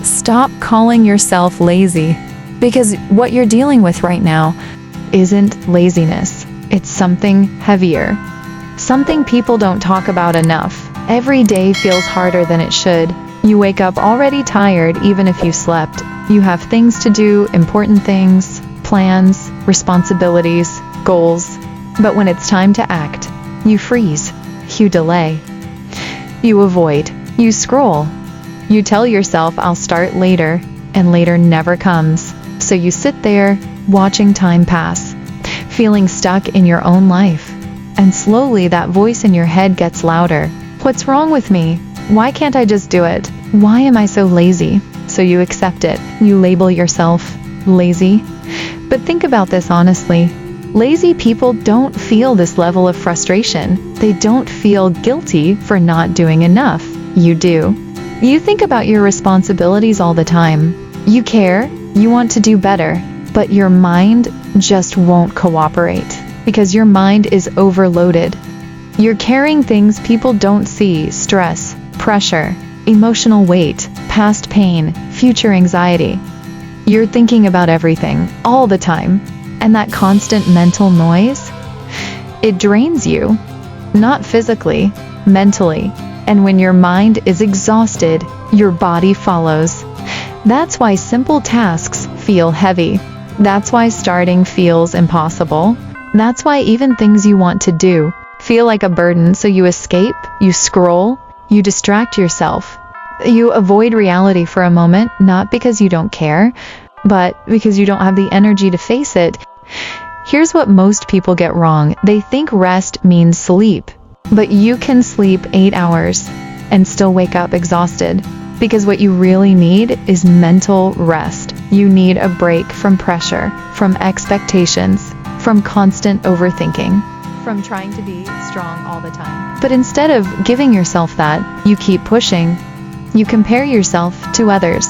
Stop calling yourself lazy, because what you're dealing with right now isn't laziness. It's something heavier. Something people don't talk about enough. Every day feels harder than it should. You wake up already tired even if you slept. You have things to do, important things, plans, responsibilities, goals. But when it's time to act, you freeze. You delay. You avoid. You scroll. You tell yourself, I'll start later, and later never comes. So you sit there, watching time pass, feeling stuck in your own life. And slowly that voice in your head gets louder. What's wrong with me? Why can't I just do it? Why am I so lazy? So you accept it. You label yourself lazy. But think about this honestly. Lazy people don't feel this level of frustration. They don't feel guilty for not doing enough. You do. You think about your responsibilities all the time. You care, you want to do better, but your mind just won't cooperate because your mind is overloaded. You're carrying things people don't see: stress, pressure, emotional weight, past pain, future anxiety. You're thinking about everything all the time, and that constant mental noise, it drains you, not physically, mentally. And when your mind is exhausted, your body follows. That's why simple tasks feel heavy. That's why starting feels impossible. That's why even things you want to do feel like a burden, so you escape, you scroll, you distract yourself. You avoid reality for a moment, not because you don't care, but because you don't have the energy to face it. Here's what most people get wrong. They think rest means sleep. But you can sleep 8 hours and still wake up exhausted, because what you really need is mental rest. You need a break from pressure, from expectations, from constant overthinking, from trying to be strong all the time. But instead of giving yourself that, you keep pushing. You compare yourself to others.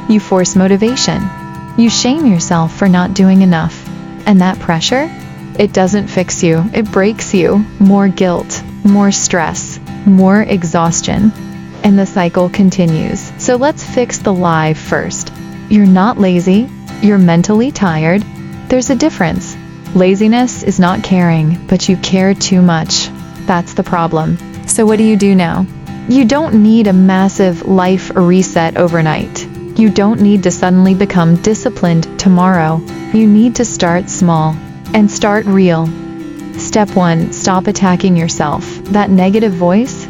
You force motivation. You shame yourself for not doing enough. And that pressure, it doesn't fix you. It breaks you. More guilt, more stress, more exhaustion, and the cycle continues. So let's fix the lie first. You're not lazy, you're mentally tired. There's a difference. Laziness is not caring, but you care too much. That's the problem. So what do you do now? You don't need a massive life reset overnight. You don't need to suddenly become disciplined tomorrow. You need to start small and start real. Step 1, stop attacking yourself. That negative voice,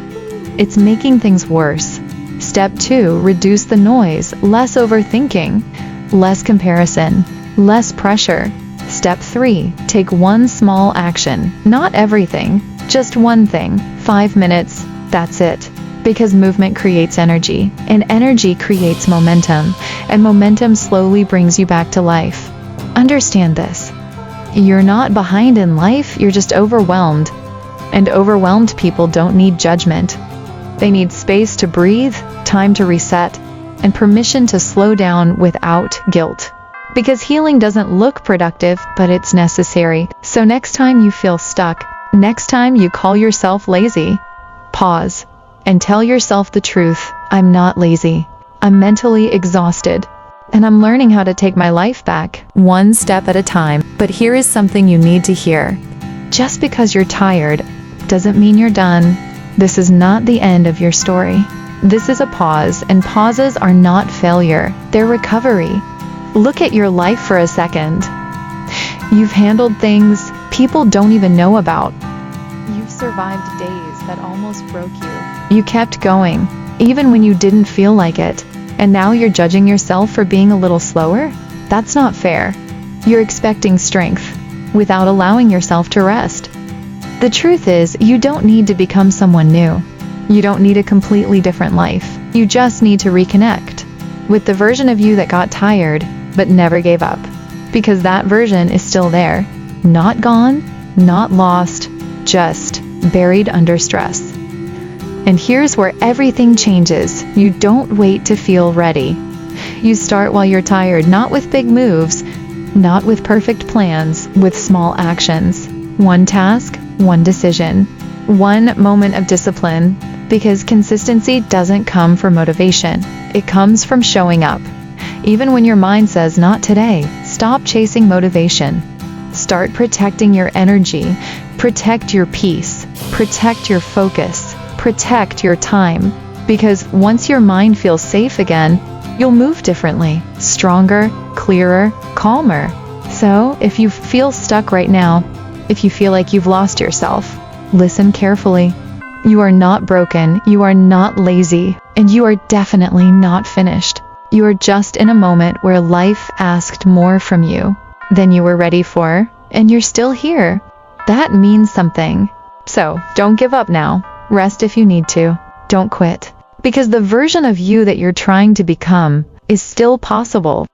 it's making things worse. Step 2, reduce the noise. Less overthinking, less comparison, less pressure. Step 3, take one small action. Not everything, just one thing. 5 minutes, that's it. Because movement creates energy, and energy creates momentum, and momentum slowly brings you back to life. Understand this. You're not behind in life, you're just overwhelmed. And overwhelmed people don't need judgment. They need space to breathe, time to reset, and permission to slow down without guilt. Because healing doesn't look productive, but it's necessary. So next time you feel stuck, next time you call yourself lazy, pause and tell yourself the truth. I'm not lazy. I'm mentally exhausted. And I'm learning how to take my life back, one step at a time. But here is something you need to hear. Just because you're tired doesn't mean you're done. This is not the end of your story. This is a pause, and pauses are not failure. They're recovery. Look at your life for a second. You've handled things people don't even know about. You've survived days that almost broke you. You kept going, even when you didn't feel like it. And now you're judging yourself for being a little slower? That's not fair. You're expecting strength without allowing yourself to rest. The truth is, you don't need to become someone new. You don't need a completely different life. You just need to reconnect with the version of you that got tired but never gave up. Because that version is still there. Not gone, not lost, just buried under stress. And here's where everything changes. You don't wait to feel ready. You start while you're tired, not with big moves, not with perfect plans, with small actions. One task, one decision, one moment of discipline, Because consistency doesn't come from motivation. It comes from showing up. Even when your mind says, not today, stop chasing motivation. Start protecting your energy. Protect your peace. Protect your focus. Protect your time. Because once your mind feels safe again, you'll move differently, stronger, clearer, calmer. So, if you feel stuck right now, if you feel like you've lost yourself, listen carefully. You are not broken, you are not lazy, and you are definitely not finished. You are just in a moment where life asked more from you than you were ready for, and you're still here. That means something. So, don't give up now. Rest if you need to. Don't quit. Because the version of you that you're trying to become is still possible.